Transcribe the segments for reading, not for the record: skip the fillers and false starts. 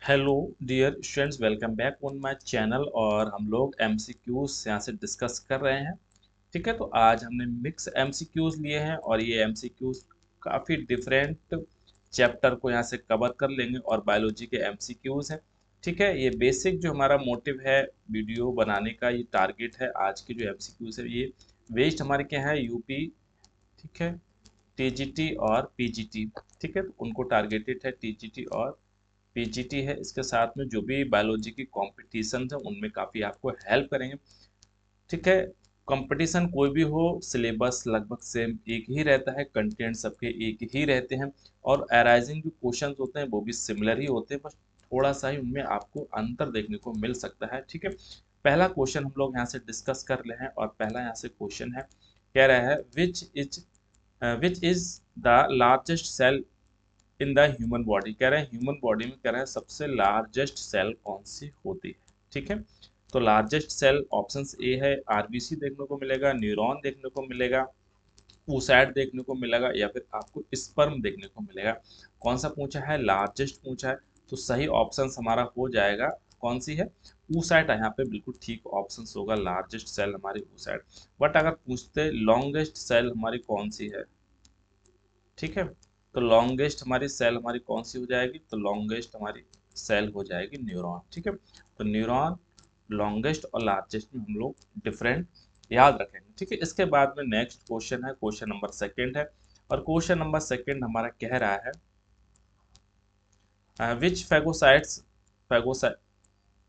Hello dear students, welcome back on my channel. और हम लोग एमसीक्यूज यहाँ से डिस्कस कर रहे हैं। ठीक है, तो आज हमने मिक्स एमसीक्यूज लिए हैं और ये एमसीक्यूज काफ़ी डिफरेंट चैप्टर को यहाँ से कवर कर लेंगे और बायोलॉजी के एमसीक्यूज हैं। ठीक है, ये बेसिक जो हमारा मोटिव है वीडियो बनाने का, ये टारगेट है। आज के जो एमसीक्यूज है ये वेस्ट हमारे क्या है, यूपी, ठीक है, टीजीटी और पीजीटी। ठीक है, तो उनको टारगेटेड है टीजीटी और पीजीटी है। इसके साथ में जो भी बायोलॉजी की कॉम्पिटिशन है उनमें काफ़ी आपको हेल्प करेंगे। ठीक है, कंपटीशन कोई भी हो, सिलेबस लगभग सेम एक ही रहता है, कंटेंट सबके एक ही रहते हैं और अराइजिंग जो क्वेश्चन होते हैं वो भी सिमिलर ही होते हैं, बस थोड़ा सा ही उनमें आपको अंतर देखने को मिल सकता है। ठीक है, पहला क्वेश्चन हम लोग यहाँ से डिस्कस कर रहे हैं और पहला यहाँ से क्वेश्चन है, कह रहा है which is the largest cell in the human body. कह रहे हैं ह्यूमन बॉडी में कह रहे हैं सबसे लार्जेस्ट सेल कौन सी होती है। ठीक है, तो लार्जेस्ट सेल ऑप्शंस ए है, आरबीसी देखने को मिलेगा, न्यूरॉन देखने को मिलेगा, oocyte देखने को मिलेगा या फिर आपको स्पर्म देखने को मिलेगा। कौन सा पूछा है, लार्जेस्ट पूछा है, तो सही ऑप्शन हमारा हो जाएगा कौन सी है, oocyte। यहाँ पे बिल्कुल ठीक ऑप्शन होगा, लार्जेस्ट सेल हमारी oocyte। बट अगर पूछते लॉन्गेस्ट सेल हमारी कौन सी है, ठीक है, तो लॉन्गेस्ट हमारी सेल हमारी कौन सी हो जाएगी, तो लॉन्गेस्ट हमारी सेल हो जाएगी न्यूरॉन। ठीक है, तो न्यूरॉन लॉन्गेस्ट और लार्जेस्ट में हम लोग डिफरेंट याद रखेंगे। ठीक है, इसके बाद में नेक्स्ट क्वेश्चन है, क्वेश्चन नंबर सेकंड है और क्वेश्चन नंबर सेकंड हमारा कह रहा है which phagocytes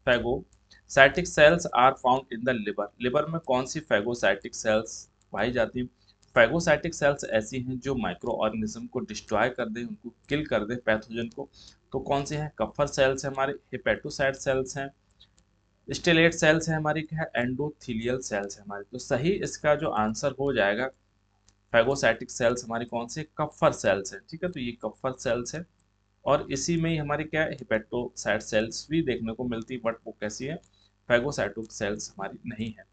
phagocytic cells are found in the liver. Liver में कौन सी फैगोसाइटिक सेल्स पाई जाती हैं। फैगोसाइटिक सेल्स ऐसी हैं जो माइक्रो ऑर्गेनिज्म को डिस्ट्रॉय कर दें, उनको किल कर दें, पैथोजन को। तो कौन सी हैं, कफर सेल्स हैं हमारे, हेपेटोसाइट सेल्स हैं, स्टेलेट सेल्स हैं हमारी, क्या है, एंडोथीलियल सेल्स है हमारी। तो सही इसका जो आंसर हो जाएगा, फैगोसाइटिक सेल्स हमारी कौन सी, कफर सेल्स है। ठीक है, तो ये कफर सेल्स है और इसी में ही हमारी क्या है, हिपेटोसाइट सेल्स भी देखने को मिलती है, बट वो कैसी है, फैगोसाइटिक सेल्स हमारी नहीं है।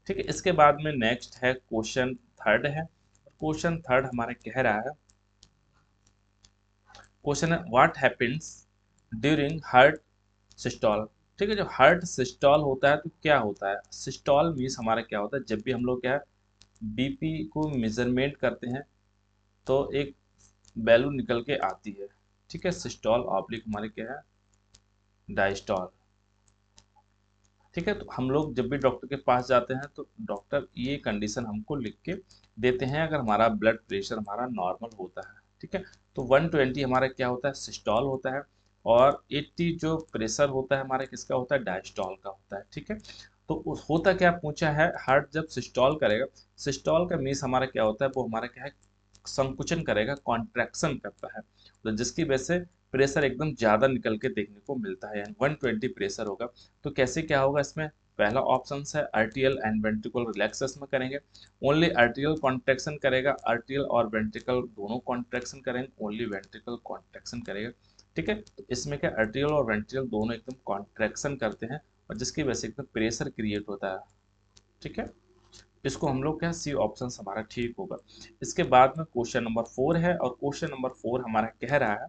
ठीक है, इसके बाद में नेक्स्ट है क्वेश्चन थर्ड है। क्वेश्चन थर्ड हमारा कह रहा है, क्वेश्चन है what happens during heart systole. ठीक है, जो हार्ट सिस्टोल होता है तो क्या होता है, सिस्टोल मीन्स हमारा क्या होता है, जब भी हम लोग क्या है बीपी को मेजरमेंट करते हैं तो एक वैल्यू निकल के आती है। ठीक है, सिस्टोल ऑब्लिक हमारे क्या है, डायस्टोल। ठीक है, तो हम लोग जब भी डॉक्टर के पास जाते हैं तो डॉक्टर ये कंडीशन हमको लिख के देते हैं अगर हमारा ब्लड प्रेशर हमारा नॉर्मल होता है। ठीक है, तो 120 हमारा क्या होता है, सिस्टोल होता है और 80 जो प्रेशर होता है हमारा किसका होता है, डायस्टोल का होता है। ठीक है, तो होता क्या पूछा है, हार्ट जब सिस्टोल करेगा, सिस्टोल का मीन्स हमारा क्या होता है, वो हमारा क्या है, संकुचन करेगा, कॉन्ट्रैक्शन करता है, तो जिसकी वजह से प्रेशर एकदम ज़्यादा निकल के देखने को मिलता है, यानी 120 प्रेशर होगा। तो कैसे क्या होगा इसमें, पहला ऑप्शन है आर्टियल एंड वेंट्रिकल रिलैक्सेस में करेंगे, ओनली आर्टियल कॉन्ट्रैक्शन करेगा, आर्टियल और वेंट्रिकल दोनों कॉन्ट्रैक्शन करेंगे, ओनली वेंट्रिकल कॉन्ट्रैक्शन करेगा। ठीक है, तो इसमें क्या आर्टियल और वेंट्रिकल दोनों एकदम कॉन्ट्रैक्शन करते हैं और जिसकी वजह से एकदम प्रेशर क्रिएट होता है। ठीक है, इसको हम लोग क्या, सी ऑप्शन हमारा ठीक होगा। इसके बाद में क्वेश्चन नंबर 4 है और क्वेश्चन नंबर 4 हमारा कह रहा है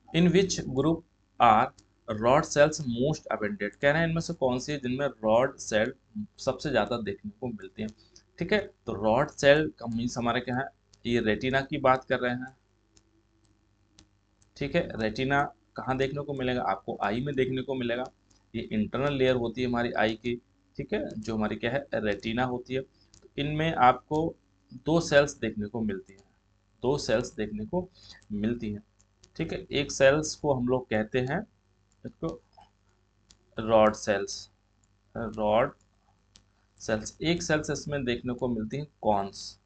in which group are rod cells most abundant. कह रहे हैं इनमें से कौन सी है जिनमें रॉड सेल सबसे ज्यादा देखने को मिलती है। ठीक है, तो रॉड सेल का मीन्स हमारे क्या है, ये रेटिना की बात कर रहे हैं। ठीक है, रेटिना कहाँ देखने को मिलेगा, आपको आई में देखने को मिलेगा, ये इंटरनल लेयर होती है हमारी आई की। ठीक है, जो हमारी क्या है, रेटिना होती है। तो इनमें आपको दो सेल्स देखने को मिलती हैं, दो सेल्स देखने को मिलती हैं। ठीक है, एक सेल्स को हम लोग कहते हैं इसको रॉड सेल्स, रॉड सेल्स, एक सेल्स इसमें देखने को मिलती हैं कॉन्स।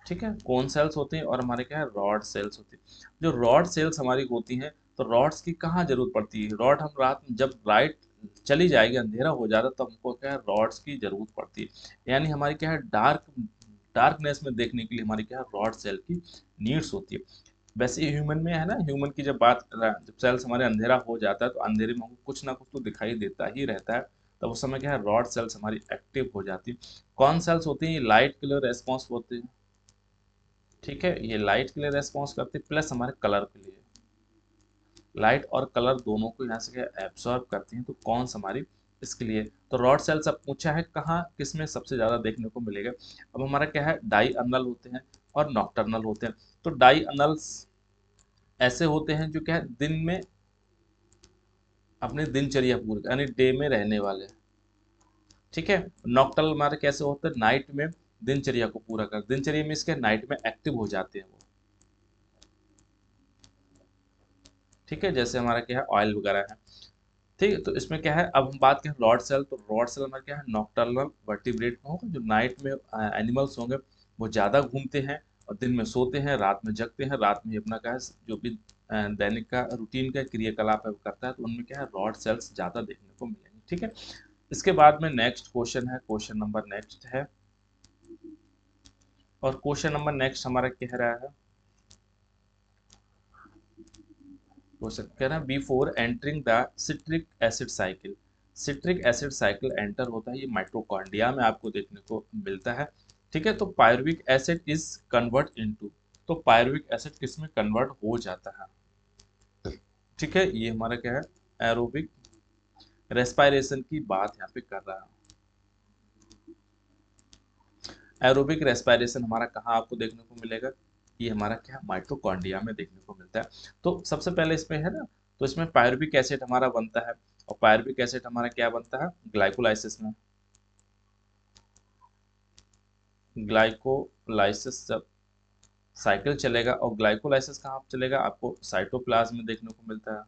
ठीक है, कौन सेल्स होती हैं और हमारे क्या है, रॉड सेल्स होती है। जो रॉड सेल्स हमारी होती हैं तो रॉड्स की कहाँ जरूरत पड़ती है, रॉड हम रात में जब लाइट चली जाएगी, अंधेरा हो जाता है तो हमको क्या है, रॉड्स की जरूरत पड़ती है, यानी हमारी क्या है, डार्कनेस में देखने के लिए हमारी क्या है, रॉड सेल की नीड्स होती है। वैसे ह्यूमन में है ना, ह्यूमन की जब बात जब सेल्स हमारे अंधेरा हो जाता है तो अंधेरे में हमको कुछ ना कुछ तो दिखाई देता ही रहता है, तब उस समय क्या है, रॉड सेल्स हमारी एक्टिव हो जाती है। कौन सेल्स होती हैं, लाइट के लिए रेस्पॉन्स होती है। ठीक है, ये लाइट के लिए रेस्पॉन्स करती है प्लस हमारे कलर के लिए। लाइट और कलर दोनों को यहाँ से क्या एब्सॉर्ब करती हैं, तो कौन सा हमारी इसके लिए, तो रॉड सेल्स अब पूछा है कहाँ किस में सबसे ज़्यादा देखने को मिलेगा। अब हमारा क्या है, डाइअर्नल होते हैं और नॉक्टर्नल होते हैं। तो डाइअर्नल्स ऐसे होते हैं जो क्या है दिन में अपनी दिनचर्या पूरी यानी डे में रहने वाले, ठीक है। नॉक्टर्नल हमारे कैसे होते हैं, नाइट में दिनचर्या को पूरा कर, दिनचर्या में इसके नाइट में एक्टिव हो जाते हैं वो, ठीक है, जैसे हमारा क्या है ऑयल वगैरह है, ठीक है। तो इसमें क्या है, अब हम बात करें रॉड सेल, तो रॉड सेल हमारा क्या है नॉक्टर्नल वर्टिब्रेट में होगा, जो नाइट में एनिमल्स होंगे वो ज़्यादा घूमते हैं और दिन में सोते हैं, रात में जगते हैं, रात में अपना क्या है जो भी दैनिक का रूटीन का क्रियाकलाप है वो करता है, तो उनमें क्या है रॉड सेल्स ज़्यादा देखने को मिलेंगे, ठीक है। इसके बाद में नेक्स्ट क्वेश्चन है, क्वेश्चन नंबर नेक्स्ट है, और क्वेश्चन नंबर नेक्स्ट हमारा कह रहा है, क्वेश्चन कह रहा है before entering the citric acid cycle, citric acid cycle enter होता है, ये माइटोकॉन्ड्रिया में आपको देखने को मिलता है, ठीक है। तो pyruvic acid is convert into, तो पायरुविक एसिड किस में कन्वर्ट हो जाता है, ठीक है। ये हमारा क्या है एरोबिक रेस्पायरेशन की बात यहाँ पे कर रहा है। एरोबिक रेस्पायरेशन हमारा कहाँ आपको देखने को मिलेगा, ये हमारा क्या माइटोकॉन्ड्रिया में देखने को मिलता है। तो सबसे पहले इसमें है ना, तो इसमें पायरुविक एसिड हमारा बनता है, और पायरुविक एसिड हमारा क्या बनता है ग्लाइकोलाइसिस में, ग्लाइकोलाइसिस जब साइकिल चलेगा, और ग्लाइकोलाइसिस कहाँ पे चलेगा, आपको साइटोप्लाज्म में देखने को मिलता है,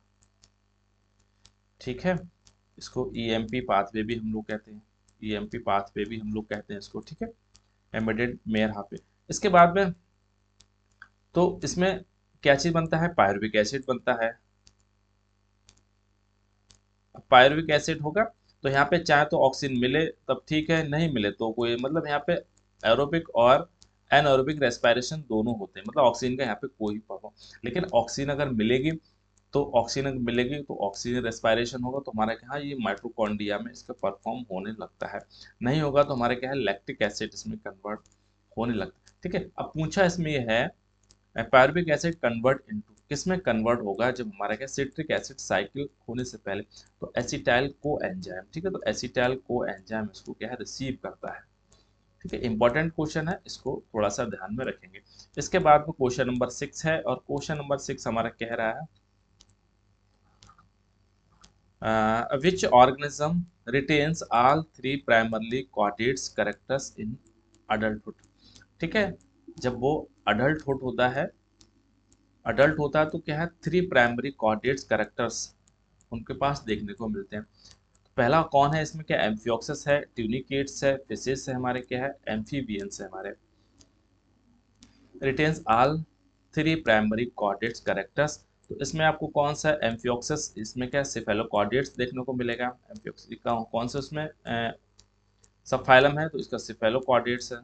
ठीक है। इसको ईएमपी पाथवे भी हम लोग कहते हैं, ईएमपी पाथवे भी हम लोग कहते हैं इसको, ठीक है, एम्बेडेड मेयर हाफे। इसके बाद में तो इसमें क्या चीज बनता है, पायरुविक एसिड बनता है, पायरुविक एसिड होगा तो यहाँ पे चाहे तो ऑक्सीजन मिले तब ठीक है, नहीं मिले तो कोई मतलब, यहाँ पे एरोबिक और एनएरोबिक रेस्पिरेशन दोनों होते हैं, मतलब ऑक्सीजन का यहाँ पे कोई प्रभाव, लेकिन ऑक्सीजन अगर मिलेगी तो ऑक्सीजन अगर मिलेगी तो ऑक्सीजन रेस्पिरेशन होगा, तो हमारा क्या है ये माइटोकॉन्ड्रिया में इसका परफॉर्म होने लगता है, नहीं होगा तो हमारे क्या है लैक्टिक एसिड इसमें कन्वर्ट होने लगता है, ठीक है। अब पूछा इसमें ये है पायरुविक एसिड कन्वर्ट इनटू, किसमें कन्वर्ट होगा जब हमारा क्या सिट्रिक एसिड साइकिल होने से पहले, तो एसिटाइल को एंजाइम, ठीक है, तो एसिटाइल को एंजाइम इसको क्या है रिसीव करता है, ठीक है। इंपॉर्टेंट क्वेश्चन है, इसको थोड़ा सा ध्यान में रखेंगे। इसके बाद में क्वेश्चन नंबर 6 है, और क्वेश्चन नंबर 6 हमारा कह रहा है which organism retains all three primarily codeds characters in adulthood, ठीक है। जब वो अडल्टहुड होता है, अडल्ट होता है तो क्या है थ्री प्राइमरी कोऑर्डिनेट्स कैरेक्टर्स उनके पास देखने को मिलते हैं। तो पहला कौन है इसमें, क्या एम्फियोक्सिस है, ट्यूनिकेट्स है, फिशिस है, हमारे क्या है एम्फीबियंस है हमारे, retains all three primary coordinates characters. तो इसमें आपको कौन सा एम्फियोक्सिस, इसमें क्या सिफेलोकॉर्डिएट्स देखने को मिलेगा, एम्फियोक्सिस का कौन सा उसमें सब फाइलम है तो इसका सिफेलोकॉर्डिएट्स है,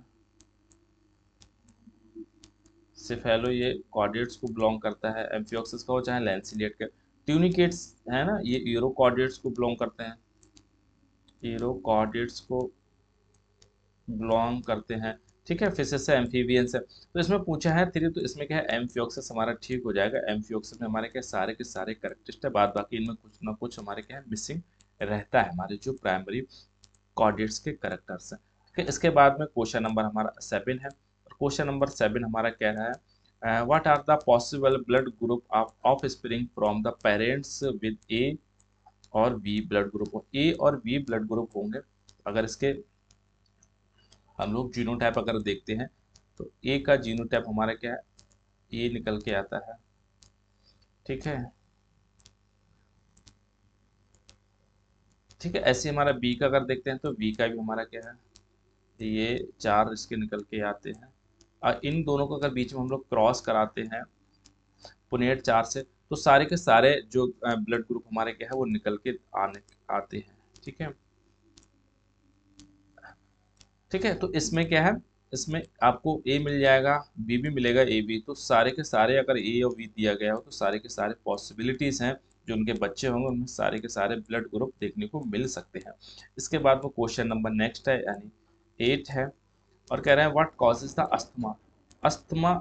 सिफेलो ये कॉर्डिएट्स को बिलोंग करता है, एम्फियोक्सिस का हो चाहे लैंसिलिएट के, ट्यूनिकेट्स है ना ये यूरो कॉर्डिएट्स को बिलोंग करते हैं, यूरो कॉर्डिएट्स को बिलोंग करते हैं, ठीक है। फिशिस है, एम्फीबियंस है। तो इसमें पूछा है थ्री, तो इसमें क्या है एम्फियोक्सिस हमारा ठीक हो जाएगा, एम्फियोक्सिस में हमारे क्या सारे के सारे कैरेक्टरिस्टिक है, बाद बाकी इनमें कुछ ना कुछ हमारे क्या है मिसिंग रहता है, हमारे जो प्राइमरी कॉर्डिएट्स के कैरेक्टर्स हैं, ठीक है। इसके बाद में क्वेश्चन नंबर हमारा 7 है, और क्वेश्चन नंबर 7 हमारा कह रहा है what are the possible blood group offspring from the parents with A और बी ब्लड ग्रुप, ए और बी ब्लड ग्रुप होंगे, अगर इसके हम लोग जीनोटाइप अगर देखते हैं तो ए का जीनोटाइप हमारा क्या है ए निकल के आता है, ठीक है, ठीक है। ऐसे हमारा बी का अगर देखते हैं तो बी का भी हमारा क्या है ये चार इसके निकल के आते हैं, और इन दोनों को अगर बीच में हम लोग क्रॉस कराते हैं पुनेट चार से, तो सारे के सारे जो ब्लड ग्रुप हमारे क्या है वो निकल के आने आते हैं, ठीक है, ठीक है। तो इसमें क्या है, इसमें आपको ए मिल जाएगा, बी भी मिलेगा, ए बी, तो सारे के सारे अगर ए और बी दिया गया हो तो सारे के सारे पॉसिबिलिटीज हैं जो उनके बच्चे होंगे उनमें सारे के सारे ब्लड ग्रुप देखने को मिल सकते हैं। इसके बाद में क्वेश्चन नंबर नेक्स्ट है यानी 8 है, और कह रहे हैं what causes the asthma, asthma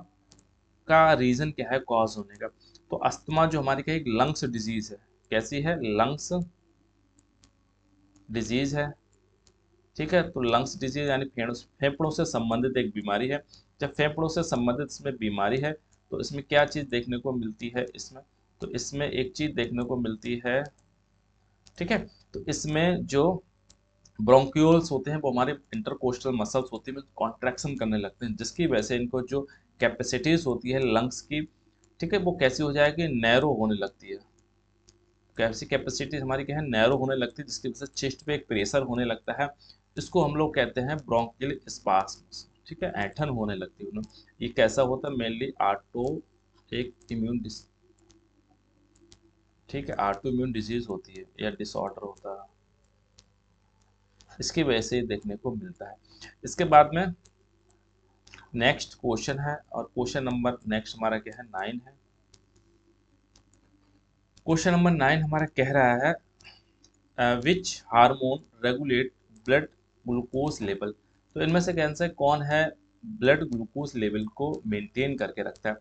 का रीजन क्या है कॉज होने का, तो अस्थमा जो हमारी क्या एक लंग्स डिजीज है, कैसी है, लंग्स डिजीज है। ठीक है, तो लंग्स डिजीज यानी फेफड़ों से संबंधित एक बीमारी है। जब फेफड़ों से संबंधित इसमें बीमारी है तो इसमें क्या चीज़ देखने को मिलती है इसमें, तो इसमें एक चीज़ देखने को मिलती है। ठीक है, तो इसमें जो ब्रोंक्यूल्स होते हैं वो हमारे इंटरकोस्टल मसल्स होते हैं, कॉन्ट्रैक्शन करने लगते हैं, जिसकी वजह से इनको जो कैपेसिटीज होती है लंग्स की, ठीक है, वो कैसी हो जाएगी, नैरो होने लगती है। कैसी कैपेसिटी हमारी क्या है, नैरो होने लगती है, जिसकी वजह से चेस्ट पे एक प्रेशर होने लगता है। इसको हम लोग कहते हैं ब्रोंकियल स्पास्म। ठीक है, ऐंठन होने लगती है उन्हें। ये कैसा होता है, मेनली ऑटो एक इम्यून ठीक है, ऑटो इम्यून डिजीज होती है या डिसऑर्डर होता है, इसकी वजह से देखने को मिलता है। इसके बाद में नेक्स्ट क्वेश्चन है, और क्वेश्चन नंबर नेक्स्ट हमारा क्या है, 9 है। क्वेश्चन नंबर 9 हमारा कह रहा है which hormone regulate blood glucose level. तो इनमें से कैंसर कौन है ब्लड ग्लूकोज लेवल को मेंटेन करके रखता है।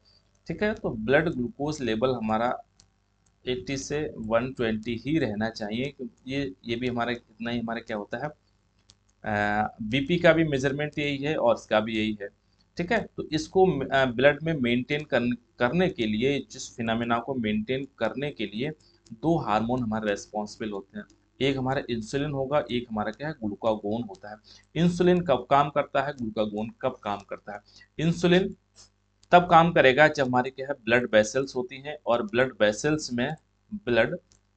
ठीक है, तो ब्लड ग्लूकोज लेवल हमारा 80 से 120 ही रहना चाहिए, क्योंकि ये भी हमारा इतना ही हमारा क्या होता है, बीपी का भी मेजरमेंट यही है और इसका भी यही है। ठीक है, तो इसको ब्लड में मेंटेन करने के लिए, जिस फिनोमेना को मेंटेन करने के लिए दो हार्मोन हमारे रेस्पॉन्सिबल होते हैं। एक हमारा इंसुलिन होगा, एक हमारा क्या है, ग्लूकागोन होता है। इंसुलिन कब काम करता है, ग्लूकागोन कब काम करता है। इंसुलिन तब काम करेगा जब हमारी क्या है, ब्लड वेसल्स होती हैं, और ब्लड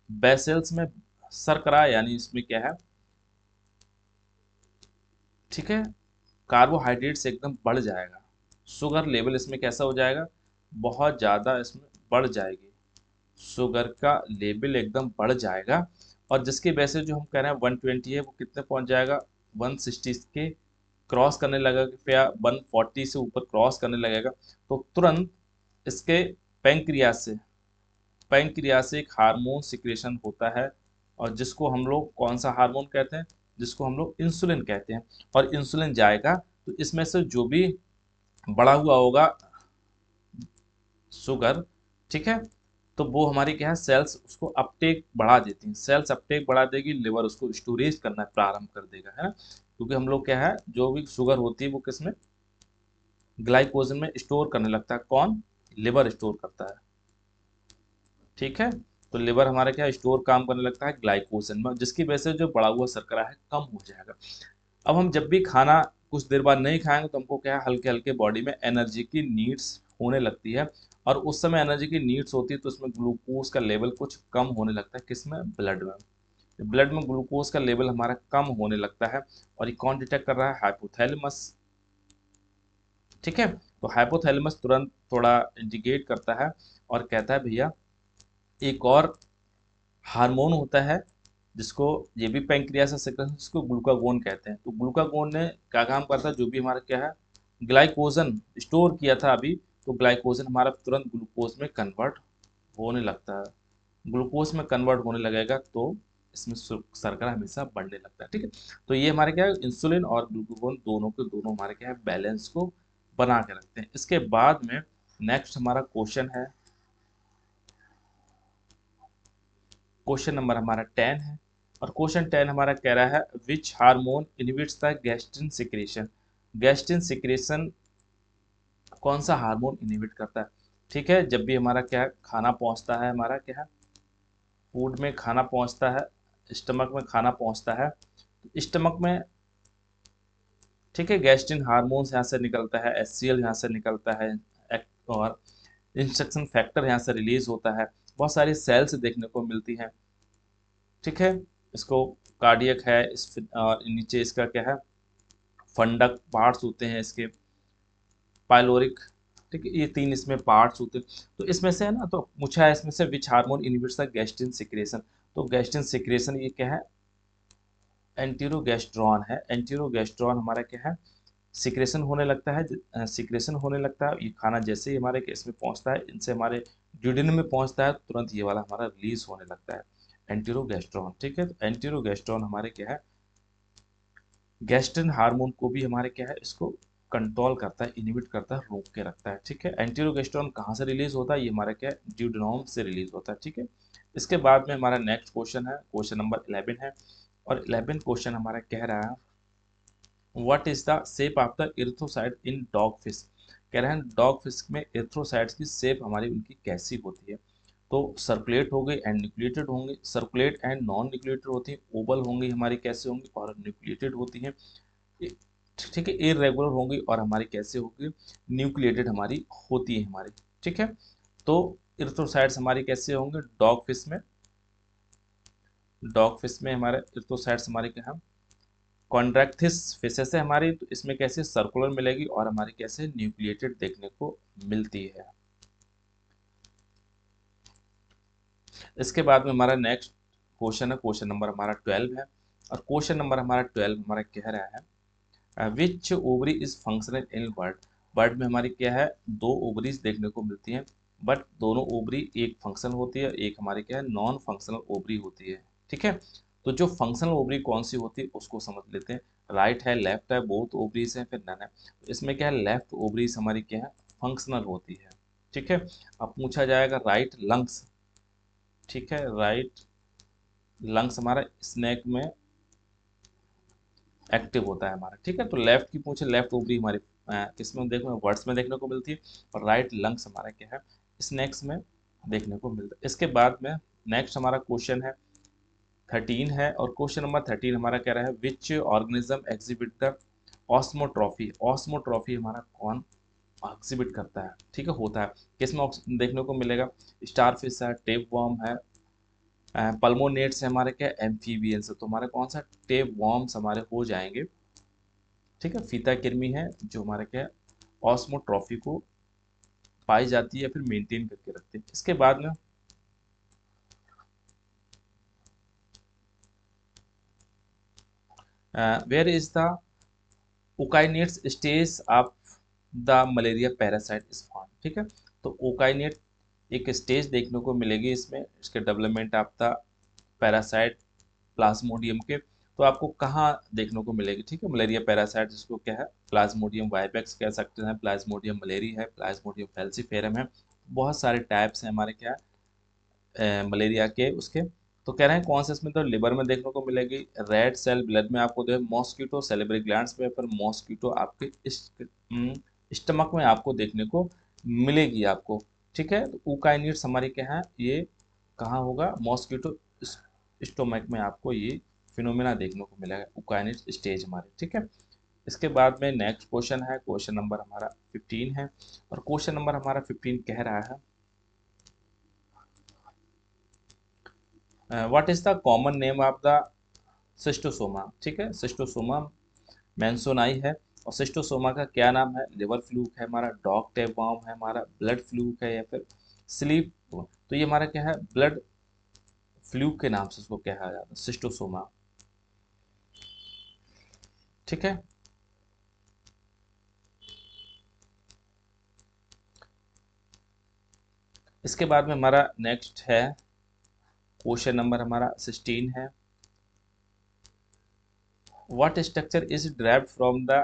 वेसल्स में शर्करा यानी इसमें क्या है, ठीक है, कार्बोहाइड्रेट्स एकदम बढ़ जाएगा। शुगर लेवल इसमें कैसा हो जाएगा, बहुत ज़्यादा इसमें बढ़ जाएगी, शुगर का लेवल एकदम बढ़ जाएगा। और जिसकी वजह से जो हम कह रहे हैं 120 है, वो कितने पहुंच जाएगा, 160 के क्रॉस करने लगेगा, या 140 से ऊपर क्रॉस करने लगेगा। तो तुरंत इसके पैंक्रियास से एक हार्मोन सिक्रेशन होता है, और जिसको हम लोग कौन सा हार्मोन कहते हैं, जिसको हम लोग इंसुलिन कहते हैं। और इंसुलिन जाएगा तो इसमें से जो भी बढ़ा हुआ होगा शुगर, ठीक है, तो वो हमारी क्या है, सेल्स उसको अपटेक बढ़ा देती हैं, सेल्स अपटेक बढ़ा देगी, लिवर उसको स्टोरेज करना प्रारंभ कर देगा, है ना। क्योंकि हम लोग क्या है, जो भी शुगर होती है वो किसमें, ग्लाइकोजन में स्टोर करने लगता है। कौन, लिवर स्टोर करता है। ठीक है, तो लिवर हमारा क्या स्टोर काम करने लगता है ग्लाइकोजन में, जिसकी वजह से जो बढ़ा हुआ शर्करा है कम हो जाएगा। अब हम जब भी खाना कुछ देर बाद नहीं खाएंगे तो हमको क्या है, हल्के हल्के बॉडी में एनर्जी की नीड्स होने लगती है, और उस समय एनर्जी की नीड्स होती है तो उसमें ग्लूकोज का लेवल कुछ कम होने लगता है, किसमें, ब्लड में। ब्लड में ग्लूकोज का लेवल हमारा कम होने लगता है, और ये कौन डिटेक्ट कर रहा है, हाइपोथैलेमस। ठीक है, तो हाइपोथैलेमस तुरंत थोड़ा इंडिकेट करता है और कहता है भैया एक और हार्मोन होता है, जिसको ये भी पैंक्रियास से सेक्रेशन, जिसको ग्लूकागोन कहते हैं। तो ग्लूकागोन ने क्या काम करता है, जो भी हमारा क्या है, ग्लाइकोजन स्टोर किया था अभी, तो ग्लाइकोजन हमारा तुरंत ग्लूकोज में कन्वर्ट होने लगता है। ग्लूकोज में कन्वर्ट होने लगेगा तो इसमें शर्करा हमेशा बढ़ने लगता है। ठीक है, तो ये हमारे क्या है, इंसुलिन और ग्लूकागोन दोनों के दोनों हमारे क्या है, बैलेंस को बना के रखते हैं। इसके बाद में नेक्स्ट हमारा क्वेश्चन है, क्वेश्चन नंबर हमारा 10 है, और क्वेश्चन 10 हमारा कह रहा है which hormone inhibits the gastrin secretion. Gastrin secretion कौन सा हार्मोन इनहिबिट करता है। ठीक है, जब भी हमारा क्या है, खाना पहुंचता है, हमारा क्या है, फूड में खाना पहुंचता है, स्टमक में खाना पहुंचता है, तो स्टमक में, ठीक है, गैस्ट्रिन हार्मोन यहाँ से निकलता है, एचसीएल यहाँ से निकलता है, और इंस्ट्रक्शन फैक्टर यहाँ से रिलीज होता है, बहुत सारी सेल्स देखने को मिलती हैं। ठीक है, इसको कार्डियक है, और नीचे इसका क्या है, फंडक पार्ट्स होते हैं इसके, पाइलोरिक। ठीक है, ये तीन इसमें पार्ट्स होते हैं। तो इसमें से है ना, तो पूछा है इसमें से which hormone inhibits the gastrin secretion. तो गैस्ट्रिन सिक्रेशन ये क्या है, एंटीरोगेस्ट्रॉन है। एंटीरोगेस्ट्रॉन हमारा क्या है, सिक्रेशन होने लगता है, सिक्रेशन होने लगता है। ये खाना जैसे ही हमारे इसमें पहुंचता है, इनसे हमारे ड्यूडेनम में पहुंचता है, तुरंत ये वाला हमारा रिलीज होने लगता है, एंटीरोगेस्ट्रॉन। ठीक है, तो एंटीरोगेस्ट्रॉन हमारे क्या है, गैस्ट्रिन हार्मोन को भी हमारे क्या है, इसको कंट्रोल करता है, इनहिबिट करता है, रोक के रखता है। ठीक है, एंटीरोगेस्टेरोन कहाँ से रिलीज होता है? ये हमारा क्या है, ड्यूडेनम से रिलीज होता है। ठीक है, इसके बाद में हमारा नेक्स्ट क्वेश्चन है, क्वेश्चन नंबर 11 है, और 11 क्वेश्चन हमारा कह रहा है what is the shape of the erythrocyte in dog fish. कह रहे हैं डॉग फिश में इरिथ्रोसाइट्स की शेप हमारी उनकी कैसी होती है? तो सर्कुलेट हो गई एंड न्यूक्लिएटेड होंगे, सर्कुलेट एंड नॉन न्यूक्लिएटेड होती है, ओवल होंगी हमारी कैसे होंगी, और न्यूक्लिएटेड होती हैं। ठीक है, इरेगुलर होंगी और हमारी कैसे होगी, न्यूक्लिएटेड हमारी होती है हमारी। ठीक है, तो इरिथ्रोसाइट्स हमारी कैसे होंगे डॉग फिश में? डॉग फिश में हमारे इरिथ्रोसाइट्स हमारे क्या है, कॉन्ट्रैक्टिस फिशेस है हमारी, तो इसमें कैसे सर्कुलर मिलेगी और हमारी कैसे न्यूक्लिएटेड देखने को मिलती है। इसके बाद में हमारा नेक्स्ट क्वेश्चन है, क्वेश्चन नंबर हमारा 12 है, और क्वेश्चन नंबर हमारा 12 हमारा कह रहा है which ovary is functional in bird. Bird में हमारी क्या है, दो ओवरीज देखने को मिलती हैं, बट दोनों ओवरी एक फंक्शनल होती है, एक हमारी क्या है नॉन फंक्शनल ओवरी होती है। ठीक है, तो जो फंक्शनल ओवरी कौन सी होती है उसको समझ लेते हैं। राइट है, लेफ्ट है, बोथ ओवरीज है, फिर नन है। तो इसमें क्या है, लेफ्ट ओवरीज हमारी क्या है, फंक्शनल होती है। ठीक है, अब पूछा जाएगा राइट लंग्स। ठीक है, राइट लंग्स हमारा स्नेक में एक्टिव होता है हमारा। ठीक है, तो लेफ्ट की पूछे, लेफ्ट ओवरी हमारी किसमें देखो वर्ड्स में देखने को मिलती है, और राइट लंग्स हमारा क्या है, स्नेक्स में देखने को मिलता है। इसके बाद में नेक्स्ट हमारा क्वेश्चन है 13 है, और क्वेश्चन नंबर 13 हमारा कह रहा है विच ऑर्गेनिज्म एग्जिबिट द ऑस्मोट्रॉफी। ऑस्मोट्रॉफी हमारा कौन एग्जिबिट करता है? ठीक है, होता है किसमें देखने को मिलेगा, स्टारफिश है, टेप वर्म है, पल्मोनेट्स है हमारे क्या, एम्फीबियंस है। तो हमारे कौन सा, टेप वर्म्स हमारे हो जाएंगे। ठीक है, फीता कृमि है जो हमारे क्या ऑस्मोट्रॉफी को पाई जाती है, फिर मेंटेन करके रखते हैं। इसके बाद में where is the ookinetes stage of the malaria parasite is found. ठीक है, तो ओकाइनेट एक स्टेज देखने को मिलेगी इसमें, इसके development of the parasite Plasmodium के। तो आपको कहाँ देखने को मिलेगी? ठीक है, मलेरिया पैरासाइट जिसको क्या है, प्लाज्मोडियम वाइवेक्स कह सकते हैं, प्लाज्मोडियम मलेरी है, प्लाज्मोडियम फैल्सीफेरम है। बहुत सारे टाइप्स हैं हमारे क्या मलेरिया के उसके। तो कह रहे हैं कौन से इसमें, तो लिवर में देखने को मिलेगी, रेड सेल ब्लड में आपको जो है, मॉस्किटो सेलिब्री ग्लैंड्स में, फिर मॉस्किटो आपके स्टमक में आपको देखने को मिलेगी आपको। ठीक है, तो ऊकाइनिट्स हमारी क्या है, ये कहाँ होगा, मॉस्किटो स्टोमक में आपको ये फिनोमेना देखने को मिलेगा, ऊकाइनिट्स स्टेज हमारे। ठीक है, इसके बाद में नेक्स्ट क्वेश्चन है, क्वेश्चन नंबर हमारा 15 है, और क्वेश्चन नंबर हमारा 15 कह रहा है what is the common name of the schistosoma. ठीक है, सिस्टोसोमा मैंसोनाई है, और सिस्टोसोमा का क्या नाम है, लिवर फ्लूक है हमारा, डॉग टेपवर्म है हमारा, ब्लड फ्लूक है, या फिर स्लीप। तो ये हमारा क्या है, ब्लड फ्लूक के नाम से उसको कहा जाता है, सिस्टोसोमा। ठीक है, इसके बाद में हमारा नेक्स्ट है क्वेश्चन नंबर हमारा 16 है, what structure is derived from the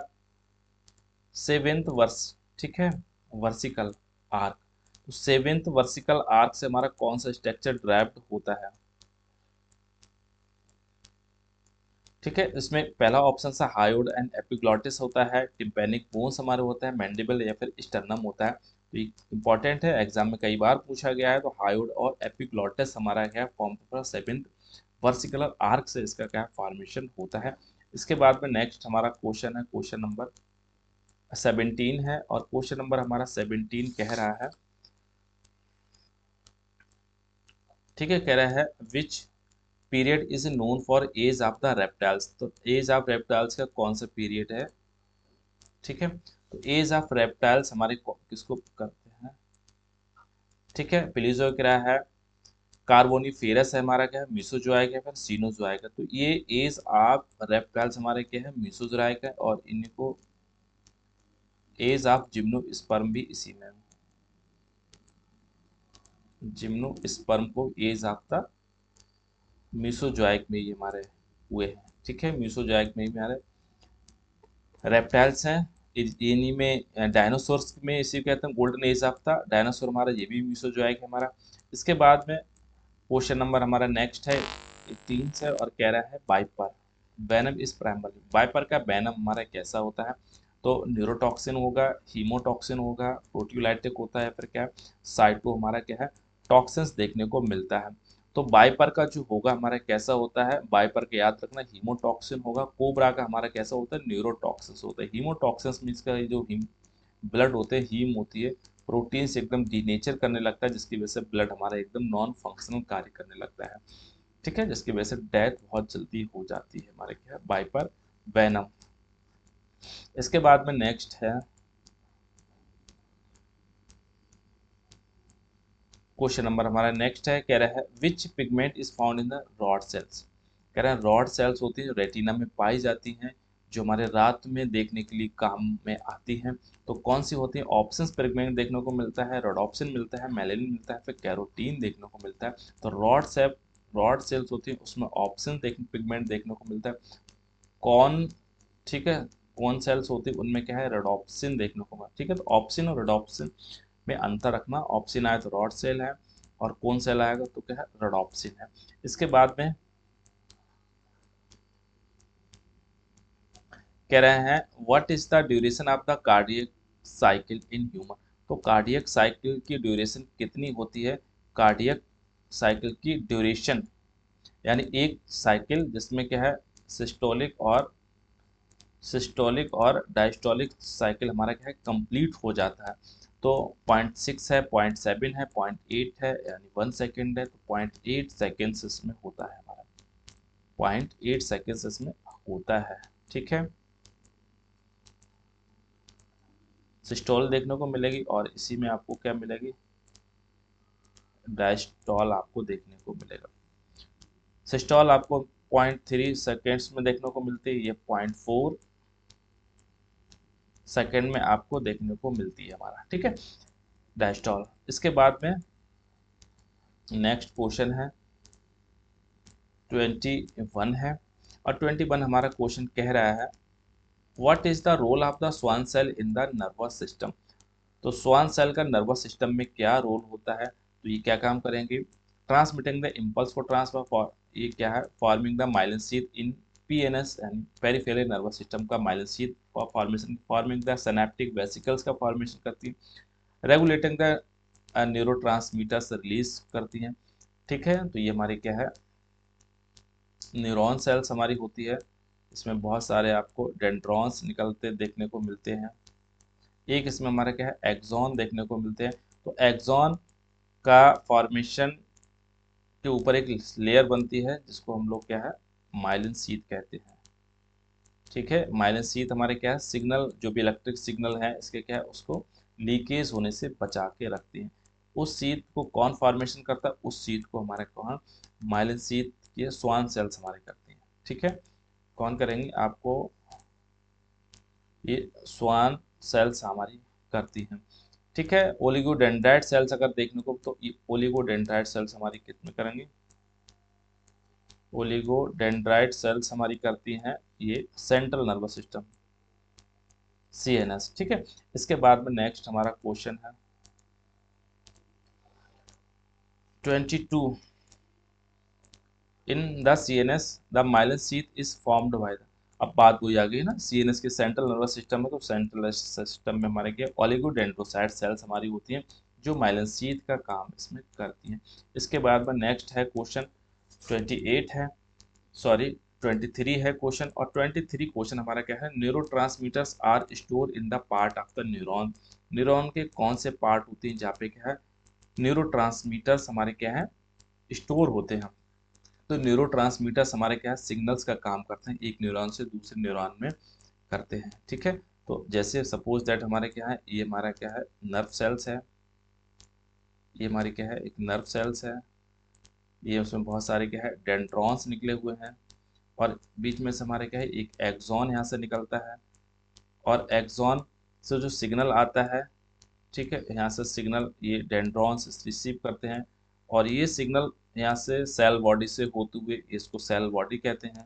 seventh verse. ठीक है, वर्सिकल आर्क। तो सेवेंथ वर्सिकल आर्क से हमारा कौन सा स्ट्रक्चर ड्राइव्ड होता है? ठीक है, इसमें पहला ऑप्शन सा हायोड एंड एपिग्लॉटिस होता है, टिम्पैनिक बोन्स हमारे होता है, मैंडिबल या फिर स्टर्नम होता है। तो ये इंपॉर्टेंट है, एग्जाम में कई बार पूछा गया है। तो हायोड और एपिग्लॉटिस हमारा क्या फॉर्म होता है, सेवेंथ वर्सिकुलर आर्क से इसका क्या फॉर्मेशन होता है। इसके बाद में नेक्स्ट हमारा क्वेश्चन है, क्वेश्चन नंबर 17 है, और क्वेश्चन नंबर हमारा 17 कह रहा है, ठीक है, कह रहा है which period is known for age of the reptiles. तो एज ऑफ रेप्टाइल्स का कौन सा पीरियड है? ठीक है, तो एज ऑफ रेप्टाइल्स हमारे किसको करते हैं? ठीक है, प्लीजोकेरा है, कार्बोनिफेरस है हमारा क्या है, मीसोजोइक है, फिर सीनोजोइक है। तो ये एज ऑफ रेप्टाइल्स हमारे क्या है, मीसोजोइक है, और इनको एज ऑफ जिम्नोस्पर्म भी इसी में, जिम्नोस्पर्म को एज ऑफ द मीसोजोइक में ये हमारे हुए हैं। ठीक है, मीसोजोइक में ही हमारे रेप्टाइल्स हैं, इन्हीं में डायनासोर्स में इसी को कहते हैं गोल्डन एज ऑफ था डायनासोर हमारा, ये भी मीसोजोइक है हमारा। इसके बाद में क्वेश्चन नंबर हमारा नेक्स्ट है 3 से और कह रहा है बाइपर वेनम इस प्राइमरी, बाइपर का वेनम हमारा कैसा होता है? तो न्यूरोटॉक्सिन होगा, हीमोटॉक्सिन होगा, प्रोटियोलाइटिक होता है, फिर क्या है साइटो हमारा क्या है टॉक्सिन्स देखने को मिलता है। तो बाइपर का जो होगा हमारा कैसा होता है, बाइपर के याद रखना हीमोटॉक्सिन होगा। कोबरा का हमारा कैसा होता है न्यूरोटॉक्सिन्स होता है। हीमोटॉक्सिन्स मीन्स का जो ब्लड होते हैं, हीम होती है, प्रोटीन से एकदम डीनेचर करने लगता है, जिसकी वजह से ब्लड हमारा एकदम नॉन फंक्शनल कार्य करने लगता है, ठीक है, जिसकी वजह से डेथ बहुत जल्दी हो जाती है हमारे क्या बाइपर वेनम। इसके बाद में नेक्स्ट है क्वेश्चन नंबर हमारा नेक्स्ट है, कह रहा है which pigment is found in the rod cells. कह रहा है रॉड सेल्स होती है रेटिना में पाई जाती हैं, जो हमारे रात में देखने के लिए काम में आती हैं। तो कौन सी होती है? ऑप्शंस पिगमेंट देखने को मिलता है, रोडोप्सिन मिलता है, मेलेनिन मिलता है, फिर कैरोटीन देखने को मिलता है। तो रॉड सेल्स होती है उसमें ऑप्शन पिगमेंट देखने को मिलता है। कौन, ठीक है, कौन सेल्स होती है उनमें क्या है रोडोप्सिन देखने को मिलता है, ठीक है। तो ऑप्शन और रोडोप्सिन में अंतर रखना, ऑप्शन आए तो रॉड सेल है और कौन सेल आएगा तो क्या है रोडोप्सिन है। इसके बाद में कह रहे हैं what is the duration of the cardiac cycle in human. तो कार्डियक साइकिल की ड्यूरेशन कितनी होती है? कार्डियक साइकिल की ड्यूरेशन यानी एक साइकिल जिसमें क्या है सिस्टोलिक और डायस्टोलिक साइकिल हमारा क्या है कंप्लीट हो जाता है। तो 0.6 है, 0.7 है, 0.8 है, यानी 1 सेकेंड है, तो 0.8 सेकेंड्स इसमें होता है हमारा, 0.8 सेकेंड्स इसमें होता है, ठीक है। सिस्टोल देखने को मिलेगी और इसी में आपको क्या मिलेगी डायस्टॉल आपको देखने को मिलेगा। सिस्टोल आपको 0.3 सेकेंड्स में देखने को मिलती है, ये 0.4 सेकेंड में आपको देखने को मिलती है हमारा, ठीक है डायस्टॉल। इसके बाद में नेक्स्ट क्वेश्चन है 21 है और 21 हमारा क्वेश्चन कह रहा है what is the role of the Schwann cell in the nervous system. तो स्वान सेल का नर्वस सिस्टम में क्या रोल होता है? तो ये क्या काम करेंगे? Transmitting the impulse for transfer for, ये क्या है forming the myelin sheath in PNS and peripheral nervous system का myelin sheath for formation, forming the synaptic vesicles का फॉर्मेशन करती है, रेगुलेटिंग द न्यूरोट्रांसमीटर्स रिलीज करती हैं, ठीक है। तो ये हमारी क्या है न्यूरॉन सेल्स हमारी होती है, इसमें बहुत सारे आपको डेंड्रॉन्स निकलते देखने को मिलते हैं। एक इसमें हमारा क्या है एक्सॉन देखने को मिलते हैं। तो एक्सॉन का फॉर्मेशन के ऊपर एक लेयर बनती है जिसको हम लोग क्या है माइलिन शीथ कहते हैं, ठीक है। माइलिन शीथ हमारे क्या है सिग्नल, जो भी इलेक्ट्रिक सिग्नल है इसके क्या है उसको लीकेज होने से बचा के रखती है। उस शीथ को कौन फॉर्मेशन करता है? उस शीथ को हमारे कौन माइलिन शीथ के स्वान सेल्स हमारे करती हैं, ठीक है। कौन करेंगे आपको ये स्वान सेल्स हमारी करती हैं, ठीक है। ओलिगोडेंड्राइट सेल्स अगर देखने को तो ये ओलिगोडेंड्राइट सेल्स हमारी कितने करेंगे? ओलिगोडेंड्राइट सेल्स हमारी करती हैं ये सेंट्रल नर्वस सिस्टम सीएनएस, ठीक है। इसके बाद में नेक्स्ट हमारा क्वेश्चन है 22 in the CNS the myelin sheath is formed by the. अब बात वही आ गई ना, सीएनएस के सेंट्रल नर्वस सिस्टम है, तो सेंट्रल नर्वस सिस्टम में हमारे क्या ओलिगोडेंड्रोसाइट सेल्स हमारी होती हैं जो माइलिन शीथ का काम इसमें करती हैं। इसके बाद में नेक्स्ट है क्वेश्चन 28 है, सॉरी 23 है क्वेश्चन, और 23 क्वेश्चन हमारा क्या है neurotransmitters are store in the part of the neuron. Neuron के कौन से पार्ट होते हैं जहाँ पे क्या है न्यूरोट्रांसमीटर्स हमारे क्या है स्टोर होते हैं। तो न्यूरोट्रांसमीटर्स हमारे क्या है सिग्नल्स का काम करते हैं, एक न्यूरॉन से दूसरे न्यूरॉन में करते हैं, ठीक है। तो जैसे सपोज दैट हमारे क्या है ये हमारा क्या है नर्व सेल्स है, ये हमारी क्या है एक नर्व सेल्स है, ये उसमें बहुत सारे क्या है डेंड्रॉन्स निकले हुए हैं, और बीच में से हमारे क्या है एक एक्सॉन यहाँ से निकलता है, और एक्सॉन से जो सिग्नल आता है, ठीक है, यहाँ से सिग्नल ये डेंड्रॉन्स रिसीव करते हैं, और ये सिग्नल यहाँ से सेल बॉडी से होते हुए इसको सेल बॉडी कहते हैं।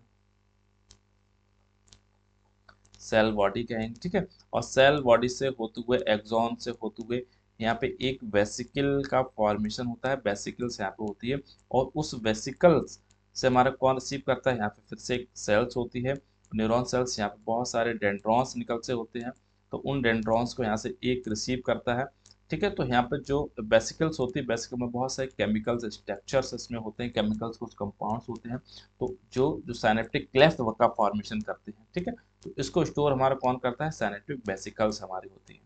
सेल बॉडी कहेंगे, ठीक है। और सेल बॉडी से होते हुए, एक्सॉन से होते हुए यहाँ पे एक वेसिकल का फॉर्मेशन होता है, वेसिकल्स यहाँ पे होती है, और उस वेसिकल्स से हमारा कौन रिसीव करता है, यहाँ पे फिर से एक सेल्स होती है, न्यूरॉन सेल्स, यहाँ पे बहुत सारे डेंड्रॉन्स निकल से होते हैं, तो उन डेंड्रॉन्स को यहाँ से एक रिसीव करता है, ठीक है। तो यहाँ पे जो वेसिकल्स होती है, वेसिकल में बहुत सारे केमिकल्स स्ट्रक्चर्स इसमें होते हैं, केमिकल्स कुछ कंपाउंड्स होते हैं, तो जो जो साइनेप्टिक क्लेफ्ट का फॉर्मेशन करते हैं, ठीक है। तो इसको स्टोर हमारा कौन करता है, साइनेप्टिक वेसिकल्स हमारी होती हैं,